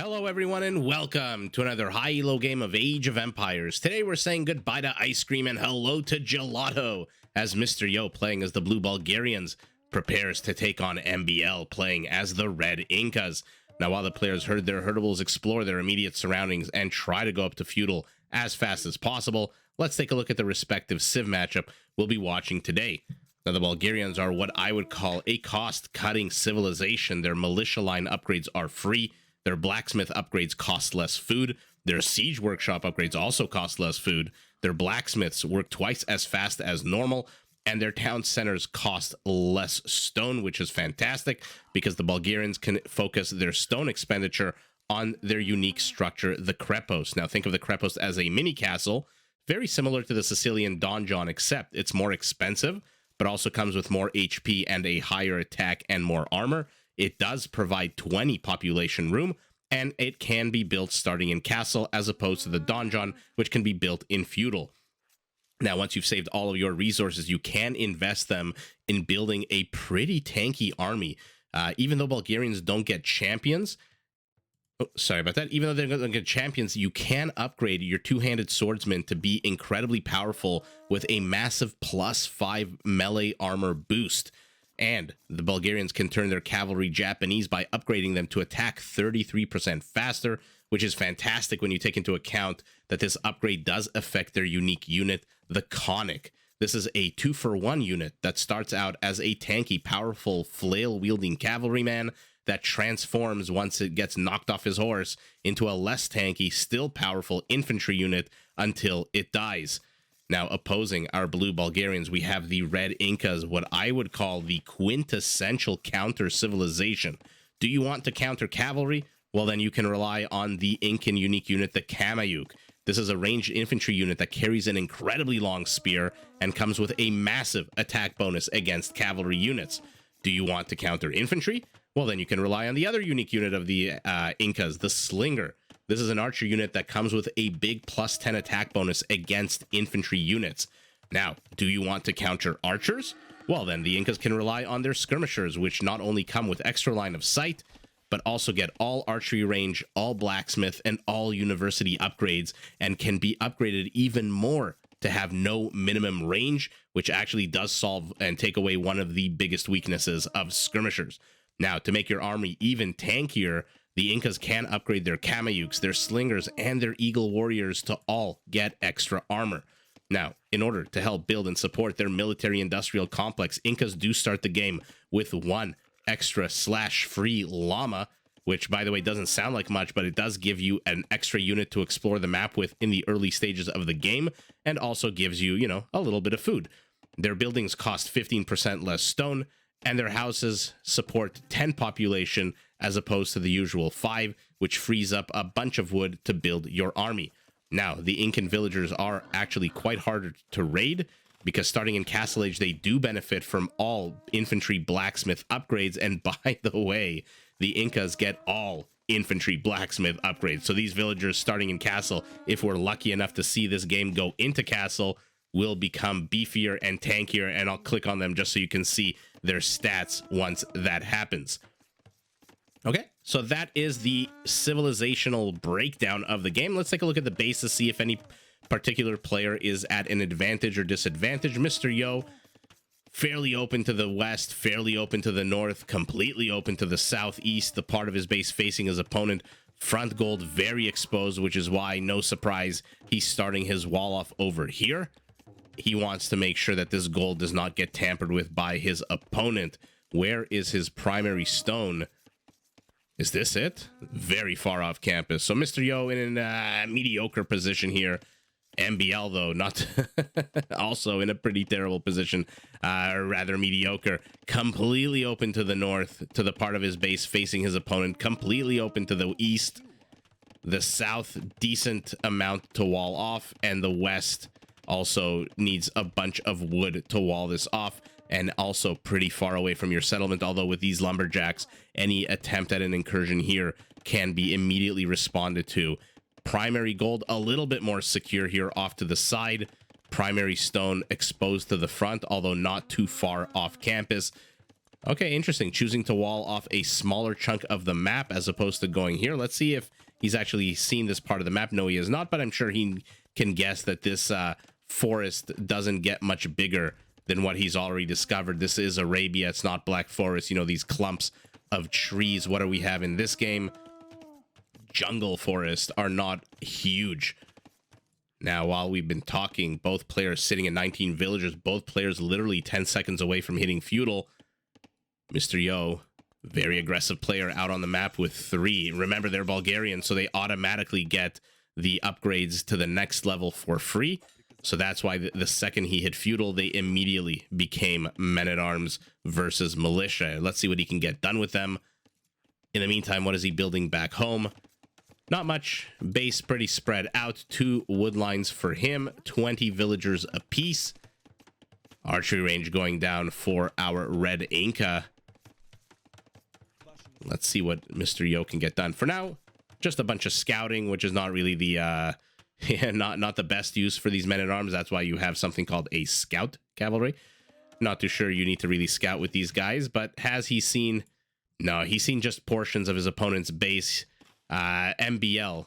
Hello everyone and welcome to another high elo game of Age of Empires. Today we're saying goodbye to ice cream and hello to gelato as Mr. Yo, playing as the Blue Bulgarians, prepares to take on MbL, playing as the Red Incas. Now while the players herd their herdables, explore their immediate surroundings and try to go up to Feudal as fast as possible, let's take a look at the respective civ matchup we'll be watching today. Now the Bulgarians are what I would call a cost-cutting civilization. Their militia line upgrades are free. Their blacksmith upgrades cost less food. Their siege workshop upgrades also cost less food. Their blacksmiths work twice as fast as normal. And their town centers cost less stone, which is fantastic because the Bulgarians can focus their stone expenditure on their unique structure, the Krepos. Now think of the Krepos as a mini castle, very similar to the Sicilian donjon, except it's more expensive, but also comes with more HP and a higher attack and more armor. It does provide 20 population room, and it can be built starting in castle as opposed to the donjon, which can be built in feudal. Now, once you've saved all of your resources, you can invest them in building a pretty tanky army. Even though Bulgarians don't get champions, even though they don't get champions, you can upgrade your two-handed swordsman to be incredibly powerful with a massive +5 melee armor boost. And the Bulgarians can turn their cavalry Japanese by upgrading them to attack 33% faster, which is fantastic when you take into account that this upgrade does affect their unique unit, the Conic. This is a 2-for-1 unit that starts out as a tanky, powerful, flail-wielding cavalryman that transforms once it gets knocked off his horse into a less tanky, still powerful infantry unit until it dies. Now, opposing our blue Bulgarians, we have the Red Incas, what I would call the quintessential counter-civilization. Do you want to counter cavalry? Well, then you can rely on the Incan unique unit, the Kamayuk. This is a ranged infantry unit that carries an incredibly long spear and comes with a massive attack bonus against cavalry units. Do you want to counter infantry? Well, then you can rely on the other unique unit of the Incas, the Slinger. This is an archer unit that comes with a big +10 attack bonus against infantry units. Now, do you want to counter archers? Well, then the Incas can rely on their skirmishers, which not only come with extra line of sight, but also get all archery range, all blacksmith, and all university upgrades, and can be upgraded even more to have no minimum range, which actually does solve and take away one of the biggest weaknesses of skirmishers. Now, to make your army even tankier, the Incas can upgrade their Kamayuks, their Slingers, and their Eagle Warriors to all get extra armor. Now, in order to help build and support their military-industrial complex, Incas do start the game with one extra /free llama, which, by the way, doesn't sound like much, but it does give you an extra unit to explore the map with in the early stages of the game, and also gives you, a little bit of food. Their buildings cost 15% less stone, and their houses support 10 population as opposed to the usual 5, which frees up a bunch of wood to build your army. Now, the Incan villagers are actually quite harder to raid, because starting in Castle Age, they do benefit from all infantry blacksmith upgrades, and by the way, the Incas get all infantry blacksmith upgrades. So these villagers starting in Castle, if we're lucky enough to see this game go into Castle, will become beefier and tankier, and I'll click on them just so you can see their stats once that happens. Okay, so that is the civilizational breakdown of the game. Let's take a look at the base to see if any particular player is at an advantage or disadvantage. Mr. Yo, fairly open to the west, fairly open to the north, completely open to the southeast, the part of his base facing his opponent. Front gold very exposed, which is why, no surprise, he's starting his wall off over here. He wants to make sure that this gold does not get tampered with by his opponent. Where is his primary stone? Is this it? Very far off campus. So Mr. Yo in a mediocre position here. MbL, though, not also in a pretty terrible position, rather mediocre. Completely open to the north, to the part of his base facing his opponent. Completely open to the east. The south, decent amount to wall off. And the west also needs a bunch of wood to wall this off. And also pretty far away from your settlement, although with these lumberjacks, any attempt at an incursion here can be immediately responded to. Primary gold, a little bit more secure here off to the side. Primary stone exposed to the front, although not too far off campus. Okay, interesting. Choosing to wall off a smaller chunk of the map as opposed to going here. Let's see if he's actually seen this part of the map. No, he has not, but I'm sure he can guess that this forest doesn't get much bigger than what he's already discovered. This is Arabia. It's not Black Forest. You know, these clumps of trees. What do we have in this game? Jungle forest are not huge. Now, while we've been talking, both players sitting at 19 villagers, both players literally 10 seconds away from hitting Feudal. Mr. Yo, very aggressive player out on the map with 3. Remember, they're Bulgarian, so they automatically get the upgrades to the next level for free. So that's why the second he hit Feudal, they immediately became Men-at-Arms versus Militia. Let's see what he can get done with them. In the meantime, what is he building back home? Not much. Base pretty spread out. 2 wood lines for him. 20 villagers apiece. Archery range going down for our red Inca. Let's see what Mr. Yo can get done. For now, just a bunch of scouting, which is not really the not the best use for these men-at-arms. That's why you have something called a scout cavalry. Not too sure you need to really scout with these guys, but has he seen? No, he's seen just portions of his opponent's base. MbL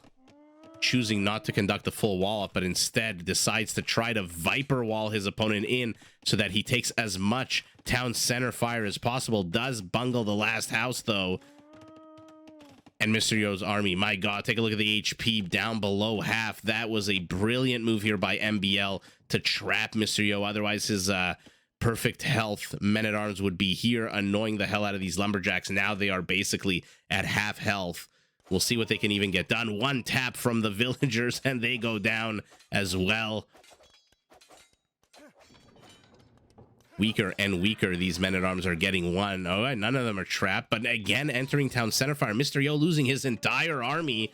choosing not to conduct the full wall up, but instead decides to try to Viper wall his opponent in so that he takes as much town center fire as possible. Does bungle the last house, though. And Mr. Yo's army, my God, take a look at the HP down below half. That was a brilliant move here by MbL to trap Mr. Yo. Otherwise, his perfect health men-at-arms would be here, annoying the hell out of these lumberjacks. Now they are basically at half health. We'll see what they can even get done. 1 tap from the villagers, and they go down as well. Weaker and weaker, these men-at-arms are getting one. Oh, none of them are trapped, but again, entering town center fire. Mr. Yo losing his entire army.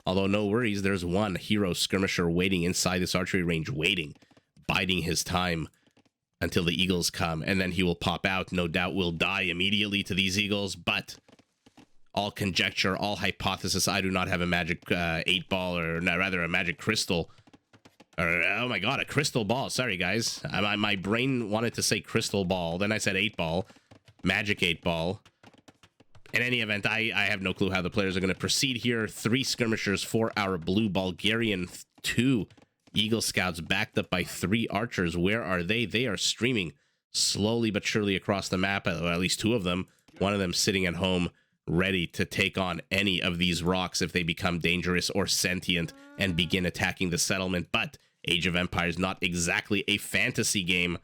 Although, no worries, there's 1 hero skirmisher waiting inside this archery range, waiting, biding his time until the eagles come, and then he will pop out. No doubt will die immediately to these eagles, but all conjecture, all hypothesis. I do not have a magic 8-ball, or rather a magic crystal. Or, oh my God, a crystal ball. Sorry, guys. My brain wanted to say crystal ball. Then I said 8-ball. Magic 8-ball. In any event, I have no clue how the players are going to proceed here. 3 skirmishers for our blue Bulgarian. 2 Eagle Scouts backed up by 3 archers. Where are they? They are streaming slowly but surely across the map. Or at least 2 of them. One of them sitting at home, ready to take on any of these rocks if they become dangerous or sentient and begin attacking the settlement. But Age of Empires, not exactly a fantasy game,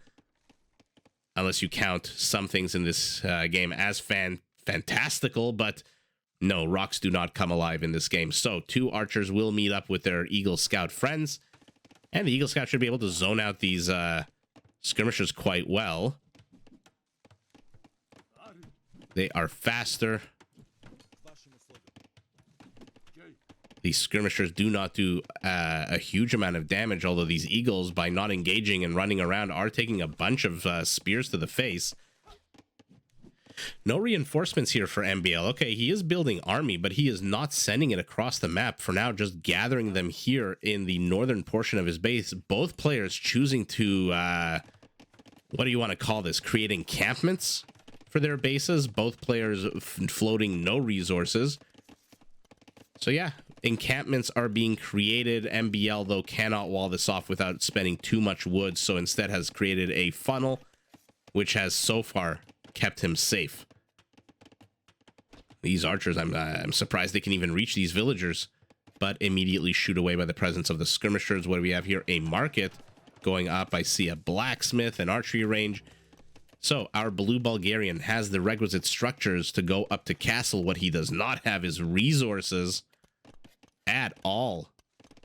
unless you count some things in this game as fantastical, but no, rocks do not come alive in this game. So 2 archers will meet up with their Eagle Scout friends, and the Eagle Scout should be able to zone out these skirmishers quite well. They are faster. These skirmishers do not do a huge amount of damage, although these eagles, by not engaging and running around, are taking a bunch of spears to the face. No reinforcements here for MbL. Okay, he is building army, but he is not sending it across the map. For now, just gathering them here in the northern portion of his base. Both players choosing to, what do you want to call this? Create encampments for their bases. Both players floating no resources. So yeah, encampments are being created. MbL, though, cannot wall this off without spending too much wood, so instead has created a funnel, which has so far kept him safe. These archers, I'm surprised they can even reach these villagers, but immediately shoot away by the presence of the skirmishers. What do we have here? A market going up. I see a blacksmith, an archery range. So our blue Bulgarian has the requisite structures to go up to castle. What he does not have is resources at all.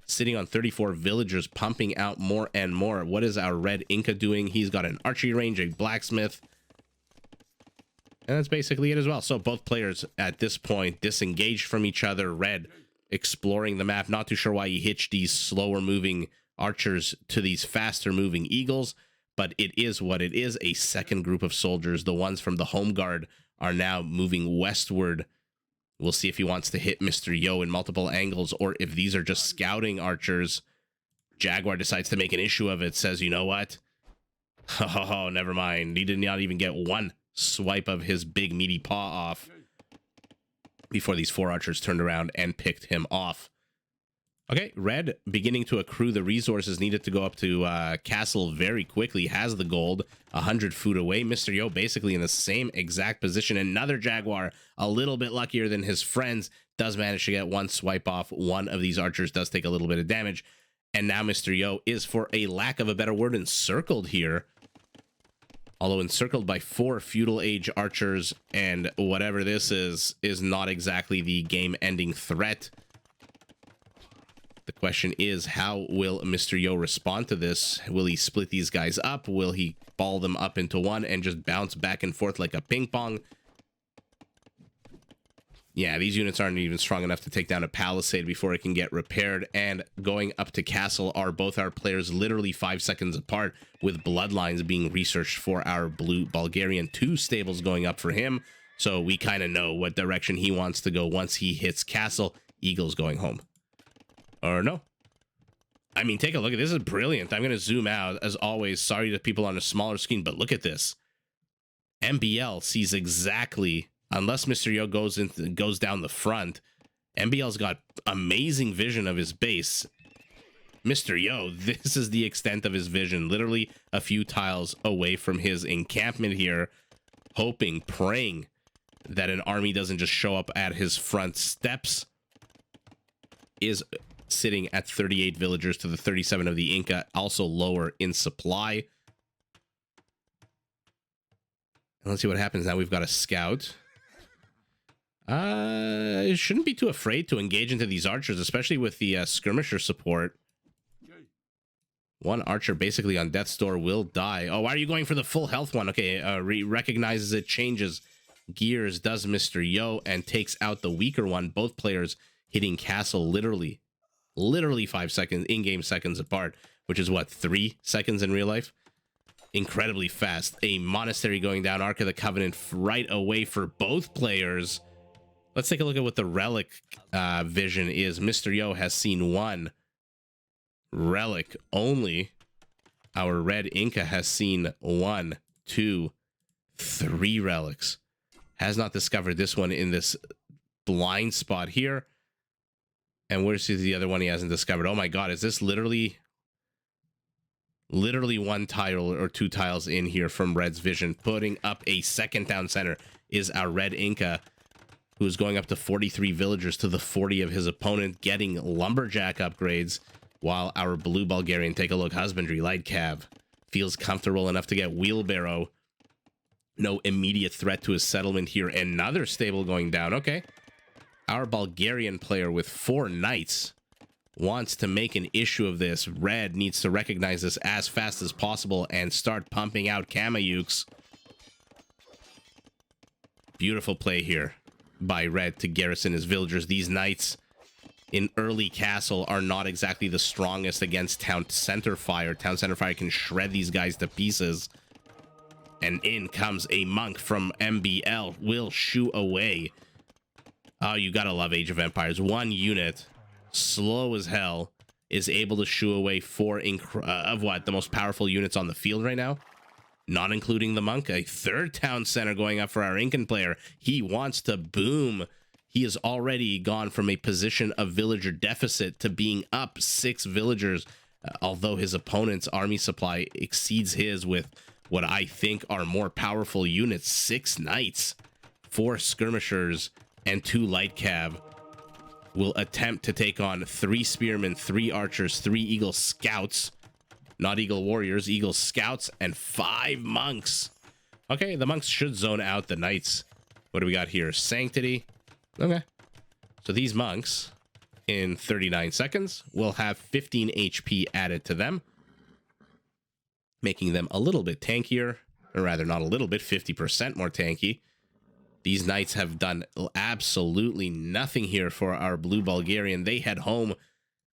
Sitting on 34 villagers, pumping out more and more. What is our red Inca doing? He's got an archery range, a blacksmith, and that's basically it as well. So both players at this point disengaged from each other. Red exploring the map, not too sure why he hitched these slower moving archers to these faster moving eagles, but it is what it is. A second group of soldiers, the ones from the home guard, are now moving westward. We'll see if he wants to hit Mr. Yo in multiple angles, or if these are just scouting archers. Jaguar decides to make an issue of it, says, you know what? Oh, never mind. He did not even get 1 swipe of his big meaty paw off before these 4 archers turned around and picked him off. Okay, red beginning to accrue the resources needed to go up to castle very quickly. Has the gold, 100 food away. Mr. Yo basically in the same exact position. Another jaguar, a little bit luckier than his friends, does manage to get 1 swipe off. One of these archers does take a little bit of damage. And now Mr. Yo is, for a lack of a better word, encircled here. Although encircled by 4 feudal age archers, and whatever this is not exactly the game-ending threat. The question is, how will Mr. Yo respond to this? Will he split these guys up? Will he ball them up into one and just bounce back and forth like a ping pong? Yeah, these units aren't even strong enough to take down a palisade before it can get repaired. And going up to castle are both our players literally 5 seconds apart, with bloodlines being researched for our blue Bulgarian. 2 stables going up for him, so we kind of know what direction he wants to go once he hits castle. Eagles going home. Or no. I mean, take a look at this. Is brilliant. I'm going to zoom out as always. Sorry to people on a smaller screen, but look at this. MbL sees exactly, unless Mr. Yo goes down the front. MbL's got amazing vision of his base. Mr. Yo, this is the extent of his vision. Literally a few tiles away from his encampment here, hoping, praying that an army doesn't just show up at his front steps. Is sitting at 38 villagers to the 37 of the Inca, also lower in supply. And let's see what happens now. We've got a scout. Shouldn't be too afraid to engage into these archers, especially with the skirmisher support. 1 archer basically on death's door will die. Oh, why are you going for the full health one? Okay, recognizes it, changes gears, does Mr. Yo, and takes out the weaker one. Both players hitting castle literally 5 seconds, in-game seconds apart, which is what, 3 seconds in real life? Incredibly fast. A monastery going down, Ark of the Covenant right away for both players. Let's take a look at what the relic vision is. Mr. Yo has seen 1 relic only. Our red Inca has seen 1, 2, 3 relics. Has not discovered this one in this blind spot here. And where's the other one he hasn't discovered? Oh my god, is this literally 1 tile or 2 tiles in here from red's vision? Putting up a second town center is our red Inca, who's going up to 43 villagers to the 40 of his opponent, getting lumberjack upgrades, while our blue Bulgarian, take a look, husbandry, light cav, feels comfortable enough to get wheelbarrow. No immediate threat to his settlement here. Another stable going down. Okay. Our Bulgarian player with 4 knights wants to make an issue of this. Red needs to recognize this as fast as possible and start pumping out Kamayuks. Beautiful play here by red to garrison his villagers. These knights in early castle are not exactly the strongest against town center fire. Town center fire can shred these guys to pieces. And in comes a monk from MbL. Will shoo away. Oh, you gotta love Age of Empires. 1 unit, slow as hell, is able to shoo away 4 of what? The most powerful units on the field right now? Not including the monk. A 3rd town center going up for our Incan player. He wants to boom. He has already gone from a position of villager deficit to being up 6 villagers, although his opponent's army supply exceeds his with what I think are more powerful units. 6 knights, 4 skirmishers, and 2 light cav will attempt to take on 3 spearmen, 3 archers, 3 eagle scouts, not eagle warriors, eagle scouts, and 5 monks. Okay, the monks should zone out the knights. What do we got here? Sanctity. Okay. So these monks, in 39 seconds, will have 15 HP added to them, making them a little bit tankier, or rather not a little bit, 50% more tanky. These knights have done absolutely nothing here for our blue Bulgarian. They head home,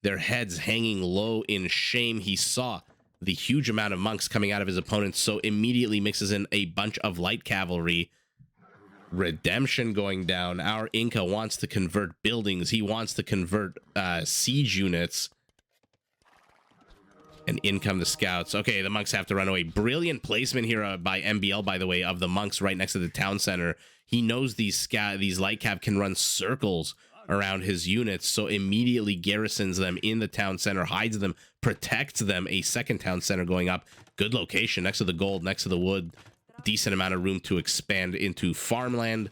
their heads hanging low in shame. He saw the huge amount of monks coming out of his opponent, so immediately mixes in a bunch of light cavalry. Redemption going down. Our Inca wants to convert buildings. He wants to convert siege units. And in come the scouts. Okay, the monks have to run away. Brilliant placement here by MbL, by the way, of the monks right next to the town center. He knows these light cav can run circles around his units, so immediately garrisons them in the town center, hides them, protects them. A second town center going up. Good location, next to the gold, next to the wood. Decent amount of room to expand into farmland.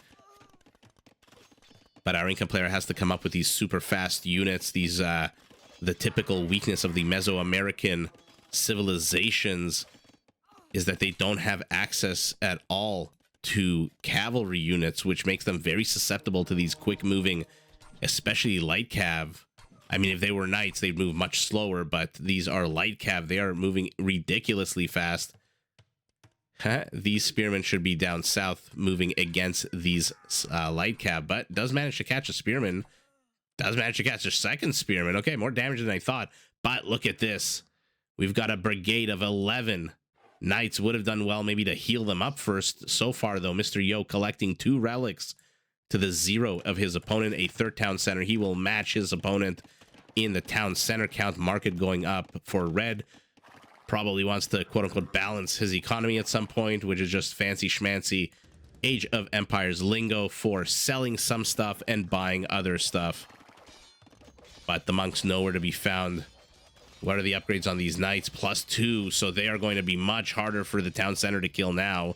But our Inca player has to come up with these super fast units, these the typical weakness of the Mesoamerican civilizations is that they don't have access at all to cavalry units, which makes them very susceptible to these quick moving, especially light cav. I mean, if they were knights, they'd move much slower, but these are light cav. They are moving ridiculously fast. These spearmen should be down south moving against these light cav, but does manage to catch a spearman. Does manage to catch a second spearman. Okay, more damage than I thought. But look at this. We've got a brigade of 11 knights. Would have done well maybe to heal them up first. So far, though, Mr. Yo collecting 2 relics to the 0 of his opponent. A third town center. He will match his opponent in the town center count. Market going up for red. Probably wants to, quote-unquote, balance his economy at some point, which is just fancy schmancy Age of Empires lingo for selling some stuff and buying other stuff. But the monks nowhere to be found. What are the upgrades on these knights? +2, so they are going to be much harder for the town center to kill now.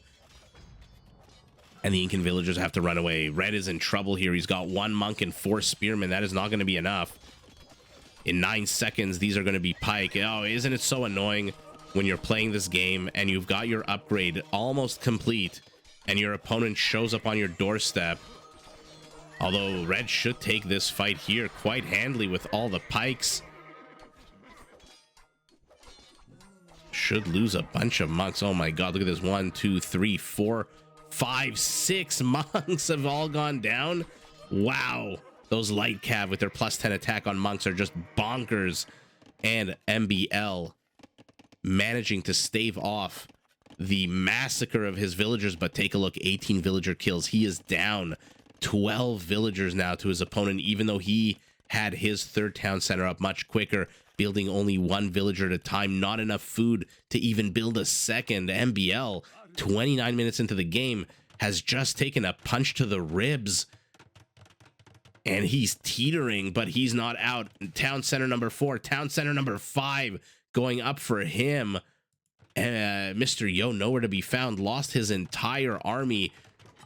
And the Incan villagers have to run away. Red is in trouble here. He's got 1 monk and 4 spearmen. That is not going to be enough. In 9 seconds, these are going to be pike. Oh, isn't it so annoying when you're playing this game and you've got your upgrade almost complete and your opponent shows up on your doorstep? Although red should take this fight here quite handily with all the pikes. Should lose a bunch of monks. Oh my god, look at this. 1, 2, 3, 4, 5, 6 monks have all gone down. Wow. Those light cav with their +10 attack on monks are just bonkers. And MbL managing to stave off the massacre of his villagers. But take a look, 18 villager kills. He is down 12 villagers now to his opponent, even though he had his third town center up much quicker, building only 1 villager at a time. Not enough food to even build a second. MbL, 29 minutes into the game, has just taken a punch to the ribs. And he's teetering, but he's not out. Town center number 4, town center number 5 going up for him. Mr. Yo, nowhere to be found. Lost his entire army.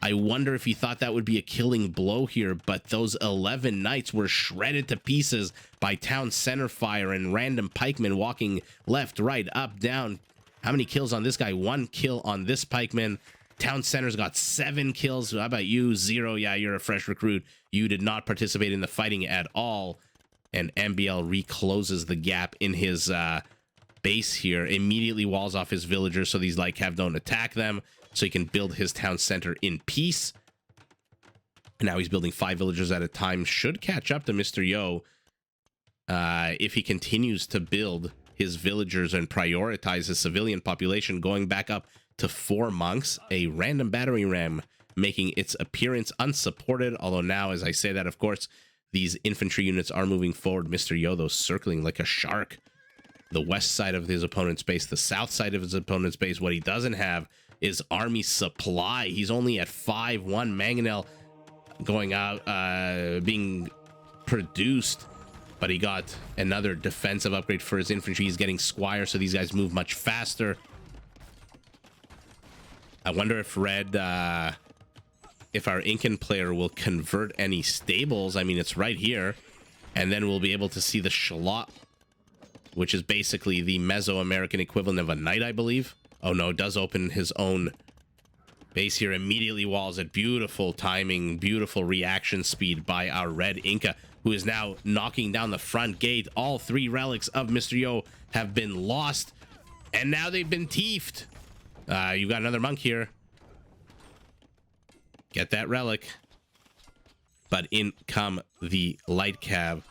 I wonder if he thought that would be a killing blow here, but those 11 knights were shredded to pieces by town center fire and random pikemen walking left, right, up, down. How many kills on this guy? 1 kill on this pikeman. Town center's got 7 kills. How about you? 0. Yeah, you're a fresh recruit. You did not participate in the fighting at all. And MbL recloses the gap in his base here. Immediately walls off his villagers so these light cav don't attack them, so he can build his town center in peace. And now he's building 5 villagers at a time. Should catch up to Mr. Yo if he continues to build his villagers and prioritize his civilian population, going back up to 4 monks. A random battery ram making its appearance unsupported, although now, as I say that, of course, these infantry units are moving forward. Mr. Yo, though, circling like a shark. The west side of his opponent's base, the south side of his opponent's base. What he doesn't have is army supply. He's only at 5. 1 mangonel going out, being produced, but he got another defensive upgrade for his infantry. He's getting squire, so these guys move much faster. I wonder if red, if our Incan player will convert any stables. I mean, it's right here, and then we'll be able to see the shallot, which is basically the Mesoamerican equivalent of a knight, I believe. Oh no, it does open his own base here. Immediately walls it. Beautiful timing, beautiful reaction speed by our red Inca, who is now knocking down the front gate. All 3 relics of Mr. Yo have been lost, and now they've been teefed. You got another monk here. Get that relic. But in come the light cav,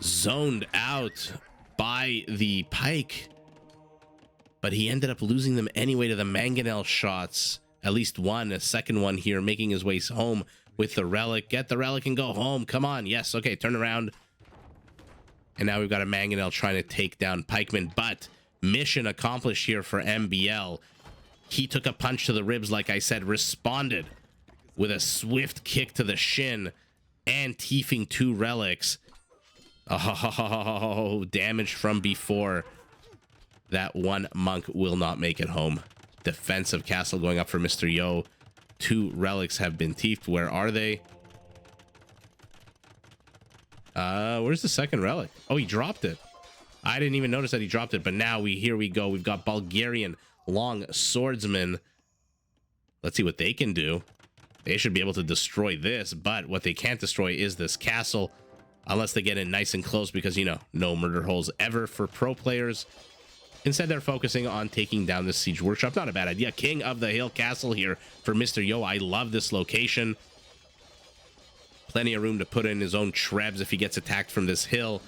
zoned out by the pike. But he ended up losing them anyway to the mangonel shots. At least one, a second one here, making his way home with the relic. Get the relic and go home. Come on. Yes. Okay. Turn around. And now we've got a Mangonel trying to take down Pikeman, but mission accomplished here for MbL. He took a punch to the ribs, like I said, responded with a swift kick to the shin and tiefing 2 relics. Oh, damage from before. That one monk will not make it home. Defensive castle going up for Mr. Yo. 2 relics have been tiefed. Where are they? Where's the second relic? Oh, he dropped it. I didn't even notice that he dropped it, but now here we go. We've got Bulgarian long swordsmen. Let's see what they can do. They should be able to destroy this, but what they can't destroy is this castle unless they get in nice and close, because, you know, no murder holes ever for pro players. Instead, they're focusing on taking down the siege workshop. Not a bad idea. King of the Hill Castle here for Mr. Yo. I love this location. Plenty of room to put in his own trebs if he gets attacked from this hill.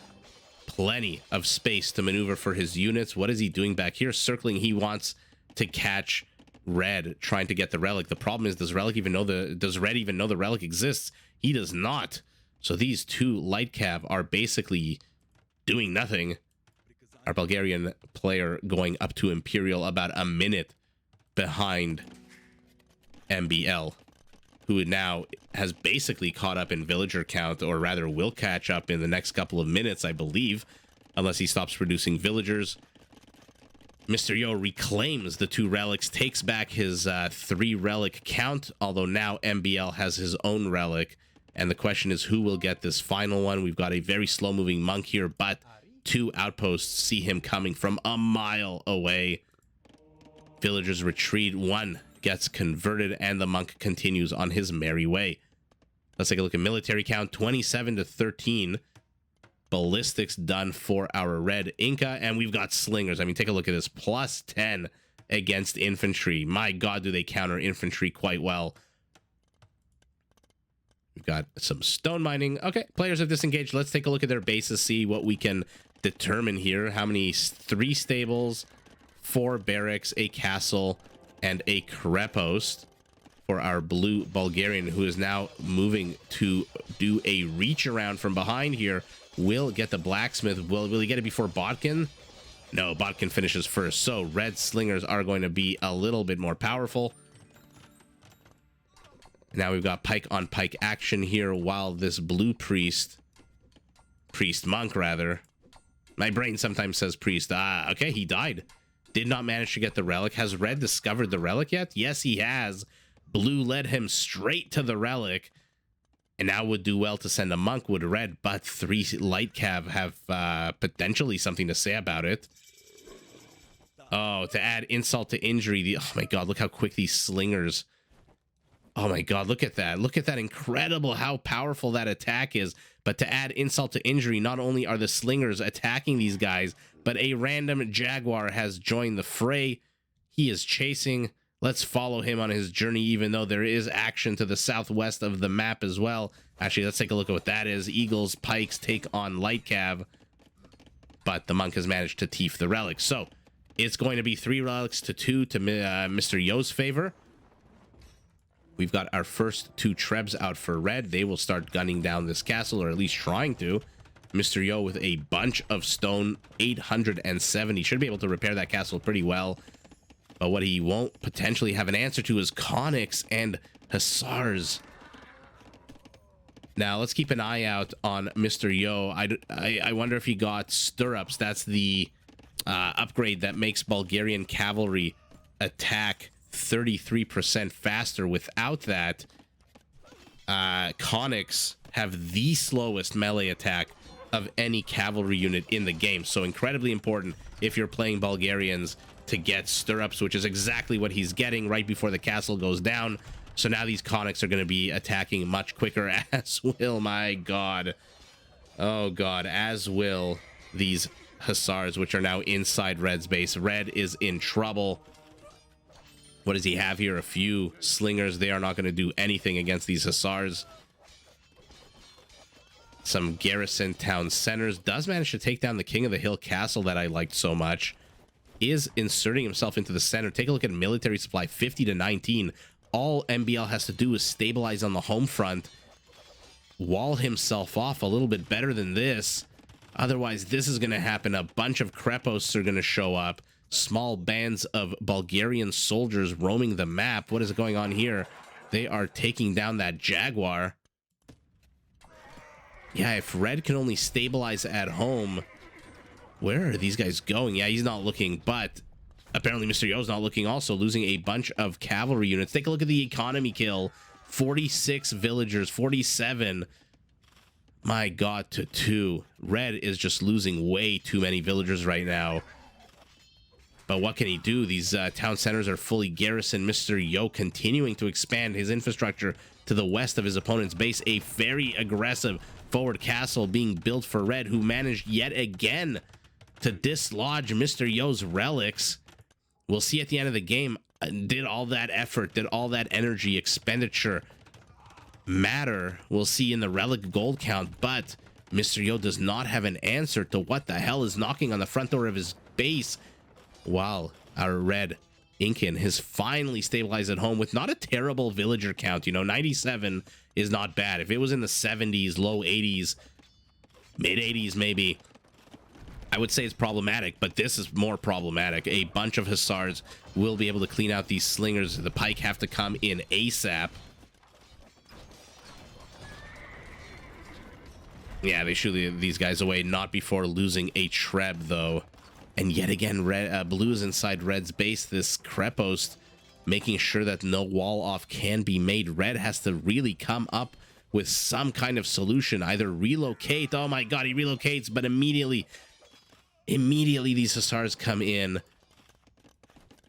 Plenty of space to maneuver for his units. What is he doing back here? Circling. He wants to catch Red, trying to get the relic. The problem is, does Red even know the relic exists? He does not. So these 2 light cav are basically doing nothing. Our Bulgarian player going up to Imperial about a minute behind MbL, who now has basically caught up in villager count, or rather will catch up in the next couple of minutes, I believe, unless he stops producing villagers. Mr. Yo reclaims the 2 relics, takes back his 3 relic count, although now MbL has his own relic. And the question is, who will get this final one? We've got a very slow-moving monk here, but 2 outposts see him coming from a mile away. Villagers retreat. 1 gets converted, and the monk continues on his merry way. Let's take a look at military count. 27 to 13. Ballistics done for our red Inca, and we've got slingers. I mean, take a look at this. Plus 10 against infantry. My God, do they counter infantry quite well. We've got some stone mining. Okay, players have disengaged. Let's take a look at their bases, see what we can determine here. How many? 3 stables, 4 barracks, a castle, and a creppost for our blue Bulgarian, who is now moving to do a reach around from behind here. Will get the blacksmith. Will he get it before Bodkin? No, Bodkin finishes first. So red slingers are going to be a little bit more powerful. Now we've got pike on pike action here, while this blue priest monk rather. My brain sometimes says priest. Okay, he died. Did not manage to get the relic. Has red discovered the relic yet? Yes, he has. Blue led him straight to the relic, and now would do well to send a monk, would red, but 3 light cav have potentially something to say about it. Oh, to add insult to injury. Oh my God, look how quick these slingers. Oh my God, look at that. Look at that. Incredible how powerful that attack is. But to add insult to injury, not only are the slingers attacking these guys, but a random jaguar has joined the fray. He is chasing. Let's follow him on his journey, even though there is action to the southwest of the map as well. Actually, let's take a look at what that is. Eagles, pikes take on light cav, but the monk has managed to teef the relic. So it's going to be 3 relics to 2 to Mr. Yo's favor. We've got our first 2 trebs out for red. They will start gunning down this castle, or at least trying to. Mr. Yo with a bunch of stone, 870. Should be able to repair that castle pretty well. But what he won't potentially have an answer to is conics and hussars. Now, let's keep an eye out on Mr. Yo. I wonder if he got stirrups. That's the upgrade that makes Bulgarian cavalry attack 33% faster. Without that, conics have the slowest melee attack of any cavalry unit in the game. So incredibly important if you're playing Bulgarians to get stirrups, which is exactly what he's getting right before the castle goes down. So now these conics are going to be attacking much quicker, as will, my God. Oh God, as will these hussars, which are now inside red's base. Red is in trouble. What does he have here? A few slingers. They are not going to do anything against these hussars. Some garrison town centers. Does manage to take down the King of the Hill castle that I liked so much. Is inserting himself into the center. Take a look at military supply, 50 to 19. All MbL has to do is stabilize on the home front, wall himself off a little bit better than this, Otherwise, this is going to happen. A bunch of Krepos are going to show up. Small bands of Bulgarian soldiers roaming the map. What is going on here? They are taking down that Jaguar. Yeah, if Red can only stabilize at home, where are these guys going? Yeah, he's not looking, but apparently Mr. Yo's not looking also, losing a bunch of cavalry units. Take a look at the economy kill. 46 villagers, 47. My God, to 2. Red is just losing way too many villagers right now. But what can he do? These town centers are fully garrisoned. Mr. Yo continuing to expand his infrastructure to the west of his opponent's base. A very aggressive forward castle being built for Red, who managed yet again to dislodge Mr. Yo's relics. We'll see at the end of the game, did all that effort, did all that energy expenditure matter? We'll see in the relic gold count, but Mr. Yo does not have an answer to what the hell is knocking on the front door of his base, while our Red Incan has finally stabilized at home with not a terrible villager count. You know, 97 is not bad. If it was in the 70s, low 80s, mid 80s maybe, I would say it's problematic, but this is more problematic. A bunch of Hussars will be able to clean out these slingers. The pike have to come in ASAP. Yeah, they shoot these guys away, not before losing a Treb, though. And yet again, Blue is inside Red's base. This Krepos making sure that no wall off can be made. Red has to really come up with some kind of solution. Either relocate. Oh my God, he relocates, but immediately these Hussars come in.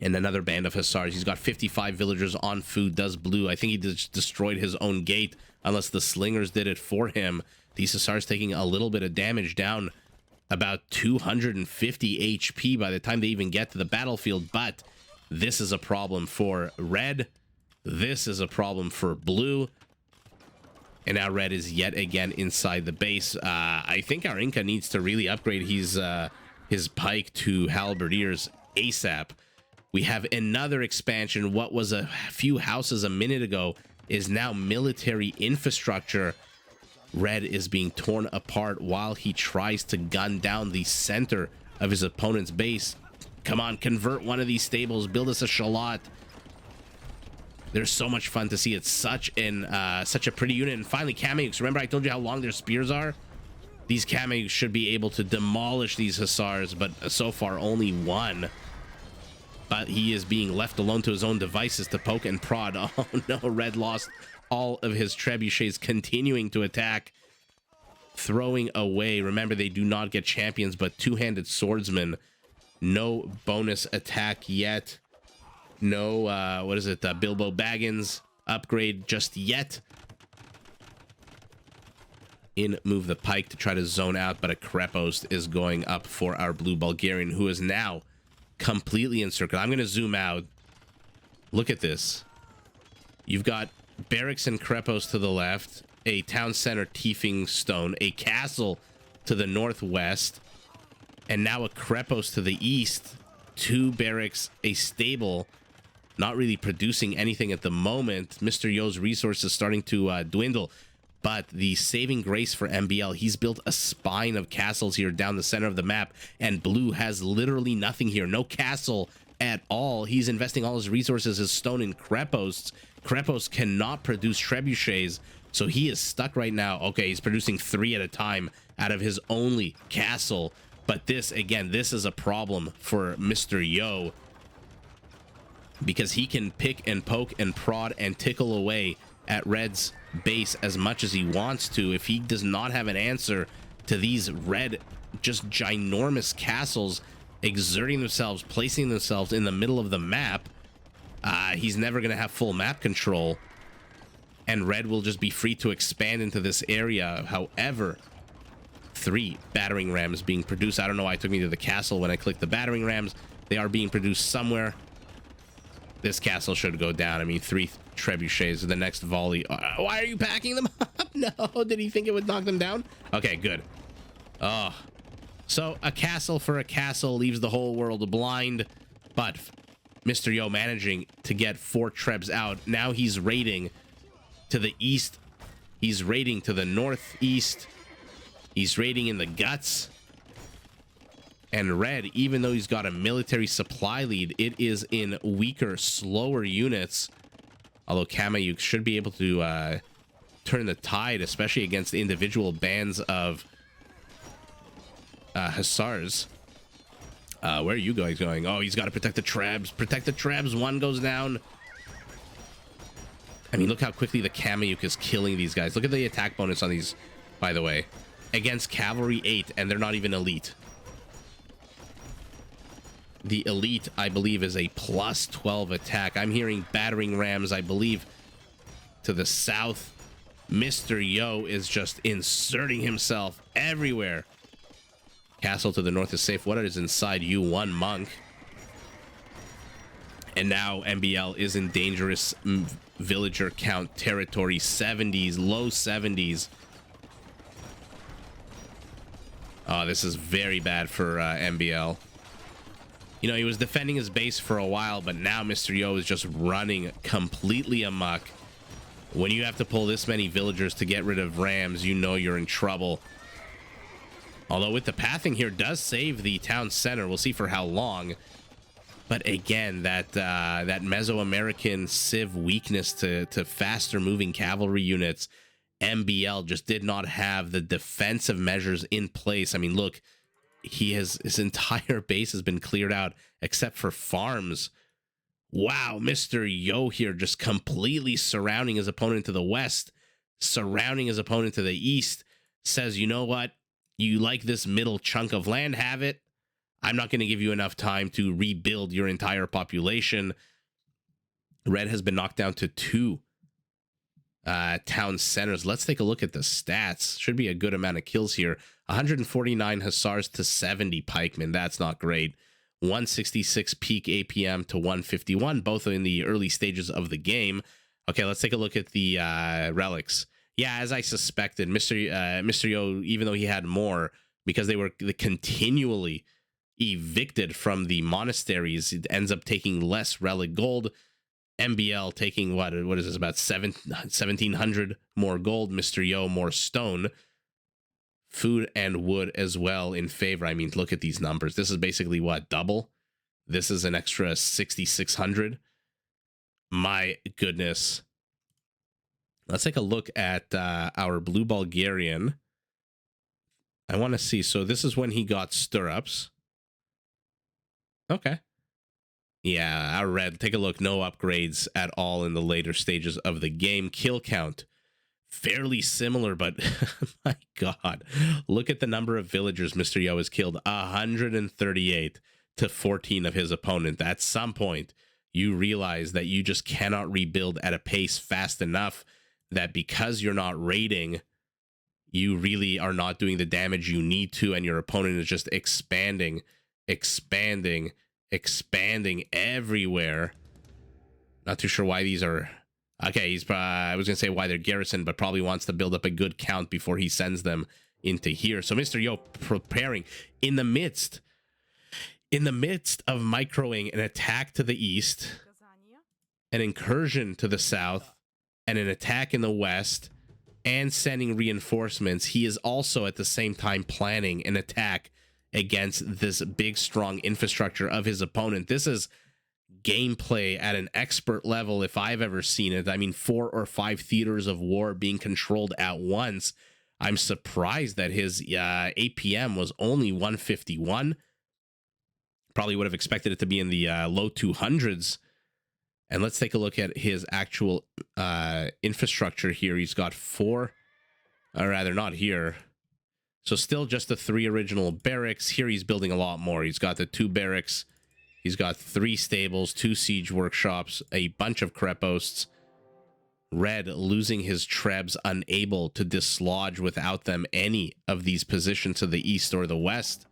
And another band of Hussars. He's got 55 villagers on food. Does Blue. I think he just destroyed his own gate, unless the slingers did it for him. These Hussars taking a little bit of damage, down about 250 HP by the time they even get to the battlefield. But this is a problem for Red. This is a problem for Blue. And now Red is yet again inside the base. I think our Inca needs to really upgrade his pike to halberdiers ASAP. We have another expansion. What was a few houses a minute ago is now military infrastructure. Red is being torn apart while he tries to gun down the center of his opponent's base. Come on, convert one of these stables, build us a shallot. They're so much fun to see. It's such a pretty unit. And finally, Kameyuks. Remember I told you how long their spears are? These Kameyuks should be able to demolish these Hussars, but so far only one. But he is being left alone to his own devices to poke and prod. Oh no, Red lost all of his trebuchets, continuing to attack, throwing away. Remember, they do not get champions, but two-handed swordsman. No bonus attack yet. No, what is it? Bilbo Baggins upgrade just yet. In move the pike to try to zone out, but a Krepos is going up for our Blue Bulgarian, who is now completely encircled. I'm going to zoom out. Look at this. You've got barracks and Krepos to the left, a town center Tiefing Stone, a castle to the northwest, and now a Krepos to the east, 2 barracks, a stable, not really producing anything at the moment. Mr. Yo's resources starting to dwindle, but the saving grace for MbL, he's built a spine of castles here down the center of the map, and Blue has literally nothing here, no castle at all. He's investing all his resources as stone in Krepos. Krepos cannot produce trebuchets, so he is stuck right now. Okay, he's producing 3 at a time out of his only castle. But this, again, this is a problem for Mr. Yo, because he can pick and poke and prod and tickle away at Red's base as much as he wants to. If he does not have an answer to these Red, just ginormous castles exerting themselves, placing themselves in the middle of the map, he's never going to have full map control, and Red will just be free to expand into this area. However, 3 battering rams being produced. I don't know why it took me to the castle when I clicked the battering rams. They are being produced somewhere. This castle should go down. I mean, 3 trebuchets. The next volley. Why are you packing them up? No, did he think it would knock them down? Okay, good. Oh, so a castle for a castle leaves the whole world blind, but Mr. Yo managing to get 4 trebs out. Now he's raiding to the east. He's raiding to the northeast. He's raiding in the guts. And red, even though he's got a military supply lead, it is in weaker, slower units. Although Kamayuk should be able to turn the tide, especially against individual bands of Hussars. Where are you guys going? Oh, he's got to protect the Trebs. Protect the Trebs. One goes down. I mean, look how quickly the Kamayuk is killing these guys. Look at the attack bonus on these, by the way. Against Cavalry 8, and they're not even elite. The elite, I believe, is a plus 12 attack. I'm hearing battering rams, I believe, to the south. Mr. Yo is just inserting himself everywhere. Castle to the north is safe. What is inside you? One monk. And now MbL is in dangerous villager count territory. 70s, low 70s. Oh, this is very bad for MbL. You know, he was defending his base for a while, but now Mr. Yo is just running completely amok. When you have to pull this many villagers to get rid of rams, you know you're in trouble. Although with the pathing here does save the town center. We'll see for how long. But again, that Mesoamerican civ weakness to faster moving cavalry units, MbL just did not have the defensive measures in place. I mean, look, his entire base has been cleared out except for farms. Wow, Mr. Yo here just completely surrounding his opponent to the west, surrounding his opponent to the east. Says, you know what? You like this middle chunk of land? Have it. I'm not going to give you enough time to rebuild your entire population. Red has been knocked down to 2 town centers. Let's take a look at the stats. Should be a good amount of kills here. 149 Hussars to 70 pikemen. That's not great. 166 peak APM to 151, both in the early stages of the game. Okay, let's take a look at the relics. Yeah, as I suspected, Mr. Yo, even though he had more, because they were continually evicted from the monasteries, it ends up taking less relic gold. MbL taking what is this, about 1700 more gold. Mr. Yo more stone. Food and wood as well in favor. I mean, look at these numbers. This is basically what, double? This is an extra 6600. My goodness. Let's take a look at our blue Bulgarian. I want to see. So this is when he got stirrups. Okay. Yeah, our red. Take a look. No upgrades at all in the later stages of the game. Kill count. Fairly similar, but my God, look at the number of villagers Mr. Yo has killed. 138 to 14 of his opponent. At some point, you realize that you just cannot rebuild at a pace fast enough, that because you're not raiding, you really are not doing the damage you need to, and your opponent is just expanding everywhere. Not too sure why these are... Okay, he's I was going to say why they're garrisoned, but probably wants to build up a good count before he sends them into here. So Mr. Yo preparing in the midst of microing an attack to the east, an incursion to the south, and an attack in the west, and sending reinforcements. He is also at the same time planning an attack against this big, strong infrastructure of his opponent. This is gameplay at an expert level if I've ever seen it. I mean, 4 or 5 theaters of war being controlled at once. I'm surprised that his APM was only 151. Probably would have expected it to be in the low 200s. And let's take a look at his actual infrastructure here. He's got 4, or rather not here. So still just the 3 original barracks. Here he's building a lot more. He's got the 2 barracks. He's got 3 stables, 2 siege workshops, a bunch of creposts. Red losing his trebs, unable to dislodge without them any of these positions to the east or the west.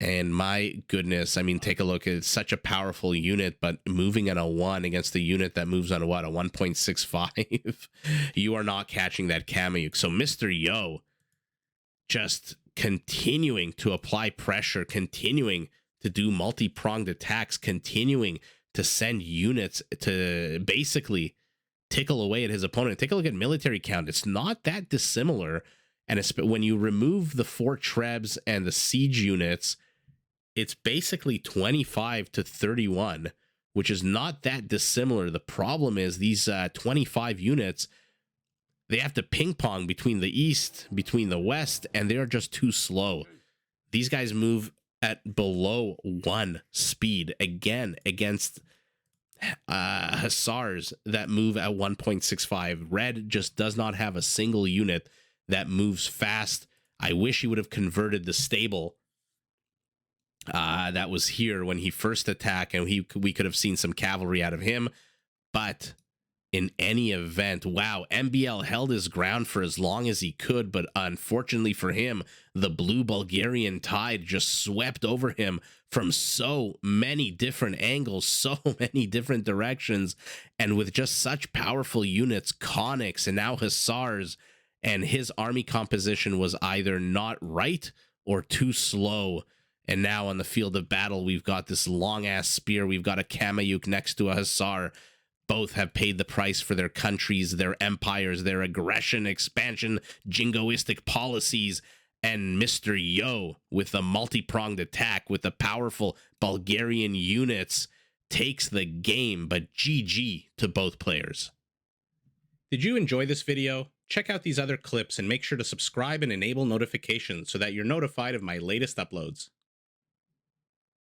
And my goodness, I mean, take a look. It's such a powerful unit, but moving at a 1 against a unit that moves on a what, a 1.65? You are not catching that Kamayuk. So Mr. Yo just continuing to apply pressure, continuing to do multi-pronged attacks, continuing to send units to basically tickle away at his opponent. Take a look at military count. It's not that dissimilar. And when you remove the 4 trebs and the siege units, it's basically 25 to 31, which is not that dissimilar. The problem is these 25 units, they have to ping pong between the east, between the west, and they're just too slow. These guys move at below 1 speed again against hussars that move at 1.65. Red just does not have a single unit that moves fast. I wish he would have converted the stable that was here when he first attacked, and we could have seen some cavalry out of him. But in any event, wow, MbL held his ground for as long as he could, but unfortunately for him, the blue Bulgarian tide just swept over him from so many different angles, so many different directions, and with just such powerful units, conics and now hussars, and his army composition was either not right or too slow. And now on the field of battle, we've got this long-ass spear, we've got a Kamayuk next to a hussar. Both have paid the price for their countries, their empires, their aggression, expansion, jingoistic policies, and Mr. Yo, with a multi-pronged attack with the powerful Bulgarian units, takes the game, but GG to both players. Did you enjoy this video? Check out these other clips and make sure to subscribe and enable notifications so that you're notified of my latest uploads.